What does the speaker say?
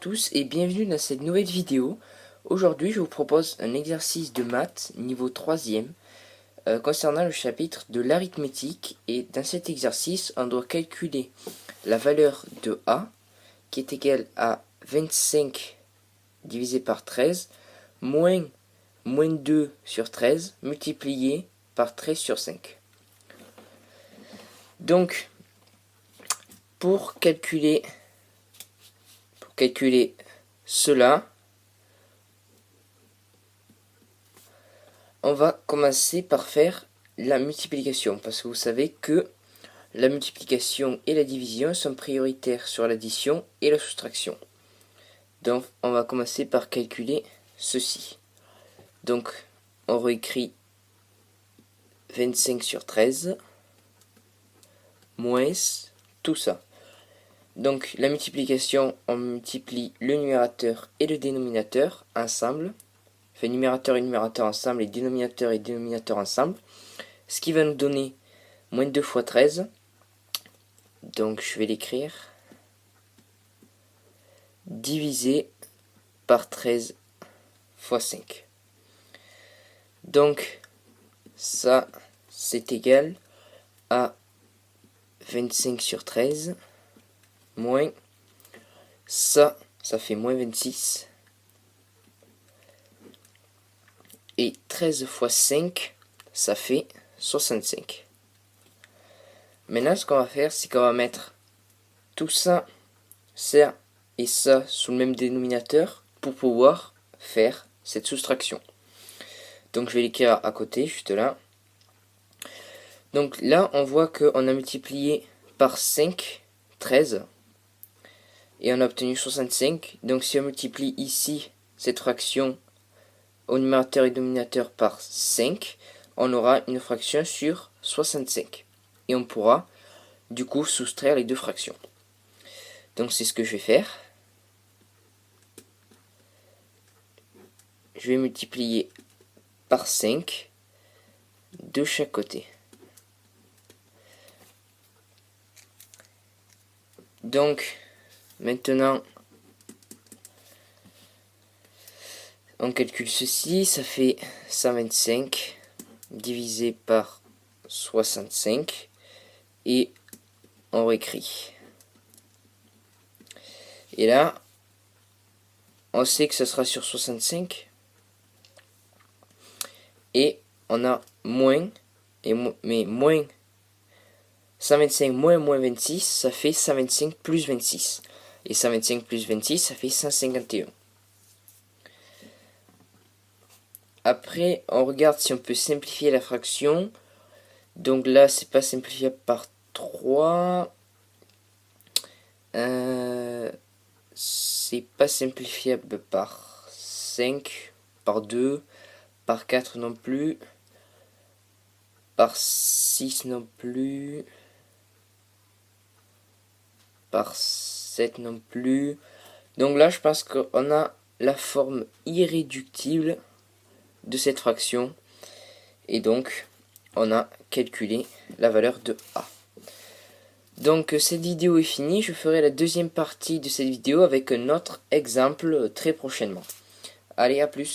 tous et bienvenue dans cette nouvelle vidéo. Aujourd'hui je vous propose un exercice de maths niveau 3e concernant le chapitre de l'arithmétique, et dans cet exercice on doit calculer la valeur de A qui est égale à 25 divisé par 13 moins 2 sur 13 multiplié par 13 sur 5. Donc pour calculer cela, on va commencer par faire la multiplication, parce que vous savez que la multiplication et la division sont prioritaires sur l'addition et la soustraction. Donc on va commencer par calculer ceci. Donc on réécrit 25 sur 13 moins tout ça. Donc la multiplication, on multiplie le numérateur et le dénominateur ensemble. Enfin, numérateur et numérateur ensemble et dénominateur ensemble. Ce qui va nous donner moins 2 fois 13. Donc je vais l'écrire. Divisé par 13 fois 5. Donc ça c'est égal à 25 sur 13. Moins ça fait moins 26. Et 13 fois 5, ça fait 65. Maintenant, ce qu'on va faire, c'est qu'on va mettre tout ça, ça et ça sous le même dénominateur pour pouvoir faire cette soustraction. Donc, je vais l'écrire à côté, juste là. Donc là, on voit qu'on a multiplié par 5, 13. Et on a obtenu 65. Donc, si on multiplie ici cette fraction au numérateur et dénominateur par 5, on aura une fraction sur 65. Et on pourra du coup soustraire les deux fractions. Donc c'est ce que je vais faire. Je vais multiplier par 5 de chaque côté. Donc maintenant on calcule ceci, ça fait 125 divisé par 65 et on réécrit. Et là, on sait que ça sera sur 65 et on a moins, mais moins 125 moins 26, ça fait 125 plus 26. Et 125 plus 26, ça fait 151. Après, on regarde si on peut simplifier la fraction. Donc là, c'est pas simplifiable par 3. C'est pas simplifiable par 5, par 2, par 4 non plus, par 6 non plus, par 7 non plus. Donc là, je pense qu'on a la forme irréductible de cette fraction. Et donc, on a calculé la valeur de A. Donc cette vidéo est finie, je ferai la deuxième partie de cette vidéo avec un autre exemple très prochainement. Allez, à plus.